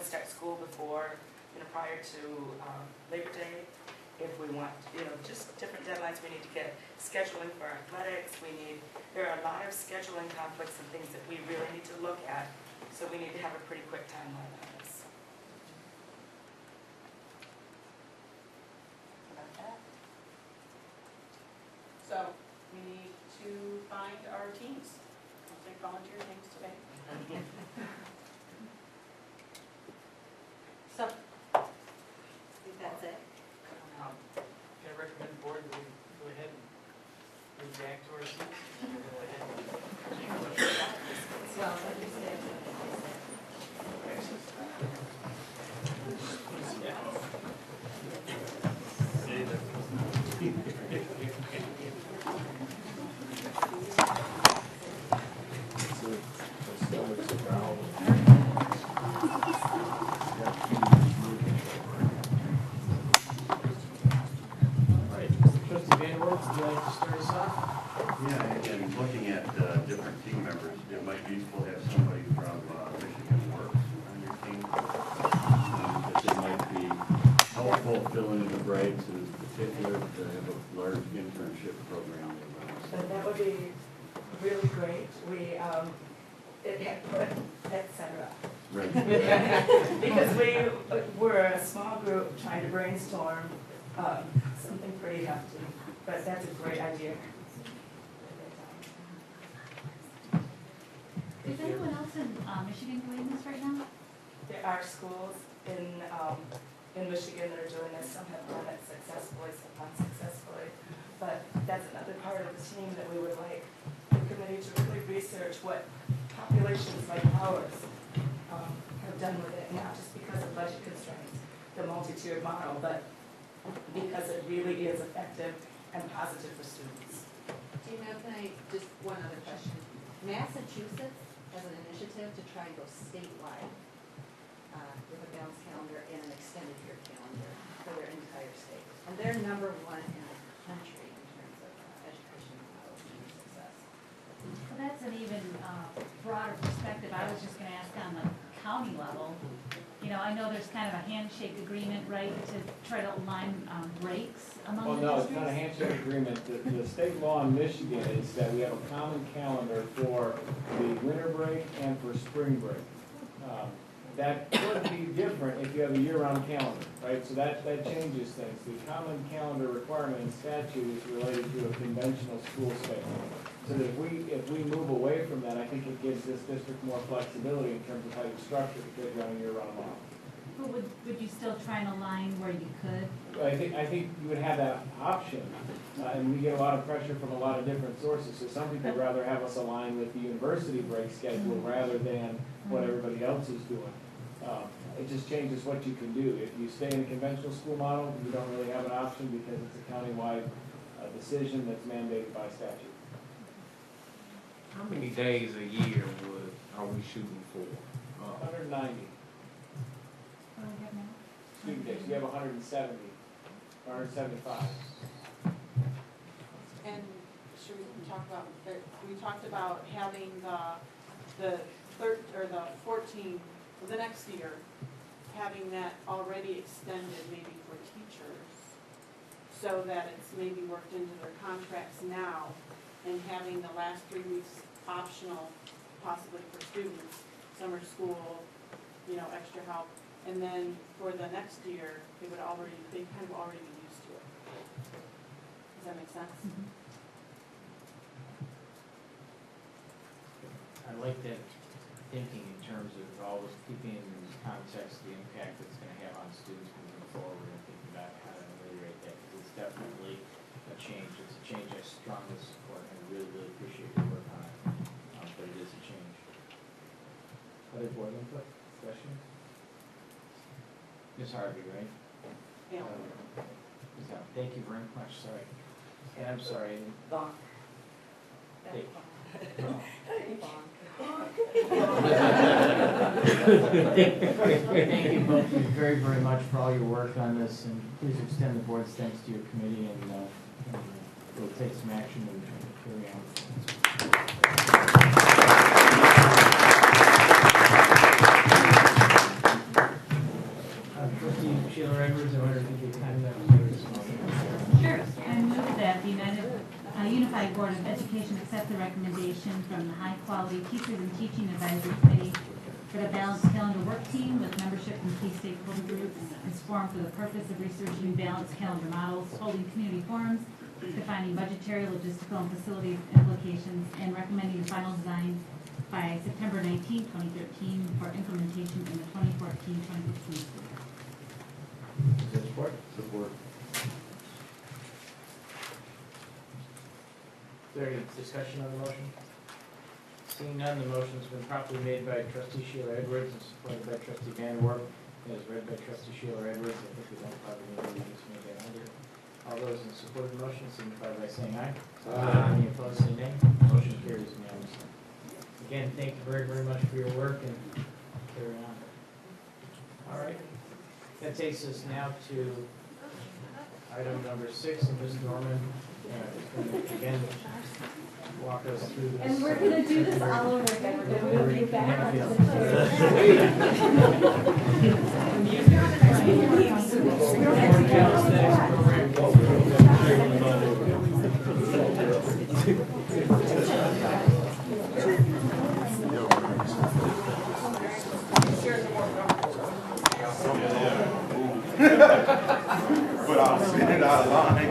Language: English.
to start school before, prior to Labor Day. If we want, just different deadlines, we need to get scheduling for athletics. There are a lot of scheduling conflicts and things that we really need to look at. So we need to have a pretty quick timeline on this. About that. So we need to find our teams. I'll take volunteer teams today. So, I think that's it. Can I recommend the board that we go ahead and move back to our seats? Go ahead and Well, what do you say? Yeah, and looking at different team members, it might be useful to have somebody from Michigan Works on your team. That they might be helpful filling in the brights, and in particular to have a large internship program. But that would be really great. Etc. Right. Because we're a small group trying to brainstorm something pretty hefty. But that's a great idea. Is anyone else in Michigan doing this right now? There are schools in Michigan that are doing this. Some have done it successfully, some unsuccessfully. But that's another part of the team that we would like the committee to really research what populations like ours have done with it, not just because of budget constraints, the multi-tiered model, but because it really is effective and positive for students. Just one other question. Massachusetts has an initiative to try and go statewide with a balanced calendar and an extended year calendar for their entire state. And they're #1 in the country in terms of education and success. Well, that's an even broader perspective. I was just going to ask on the county level. I know there's kind of a handshake agreement, right, to try to align breaks among the no, districts? it's not a handshake agreement. The state law in Michigan is that we have a common calendar for the winter break and for spring break. That could be different if you have a year-round calendar, right? So that changes things. The common calendar requirement in statute is related to a conventional school schedule. So that if we move away from that, I think it gives this district more flexibility in terms of how you structure it because you're on a year-round model. But would you still try and align where you could? I think you would have that option, and we get a lot of pressure from a lot of different sources. So some people would rather have us align with the university break schedule rather than what everybody else is doing. It just changes what you can do. If you stay in a conventional school model, you don't really have an option because it's a countywide decision that's mandated by statute. How many days a year are we shooting for? 190 What do we have now? student days. You have 170, 175. And should we talk about, we talked about having the 14, the next year, having that already extended maybe for teachers so that it's maybe worked into their contracts now, and having the last 3 weeks optional possibly for students, summer school, extra help. And then for the next year, they kind of already be used to it. Does that make sense? Mm-hmm. I like that thinking in terms of always keeping in context the impact it's going to have on students moving forward and thinking about how to ameliorate that, because it's definitely a change. It's a change I strongly support, and I really, really appreciate your work on it. But it is a change. Other board input, questions? Ms. Harvey, right? Yeah. Ms. Harvey, thank you very much. Sorry. And I'm sorry. Bonk. Thank you both very, very much for all your work on this, and please extend the board's thanks to your committee, and we'll take some action and carry on. accept the recommendation from the High Quality Teachers and Teaching Advisory Committee for the Balanced Calendar Work Team with membership from key stakeholder groups is formed for the purpose of researching balanced calendar models, holding community forums, defining budgetary, logistical, and facility implications, and recommending the final design by September 19, 2013 for implementation in the 2014-2015 school year. Is there support? Support. Is there any discussion on the motion? Seeing none, the motion's been properly made by trustee Sheila Edwards and supported by trustee Van Wert. As read by trustee Sheila Edwards, I think we don't probably need to just make that either. All those in support of the motion signify by saying aye. Aye. Any opposed, say nay. Motion carries unanimously. Again, thank you very, very much for your work and carry on. All right. That takes us now to item number 6, and Ms. Norman is going to again walk us through this. And we're gonna do this all over again, we're gonna move you back. But I'll spit it out of line.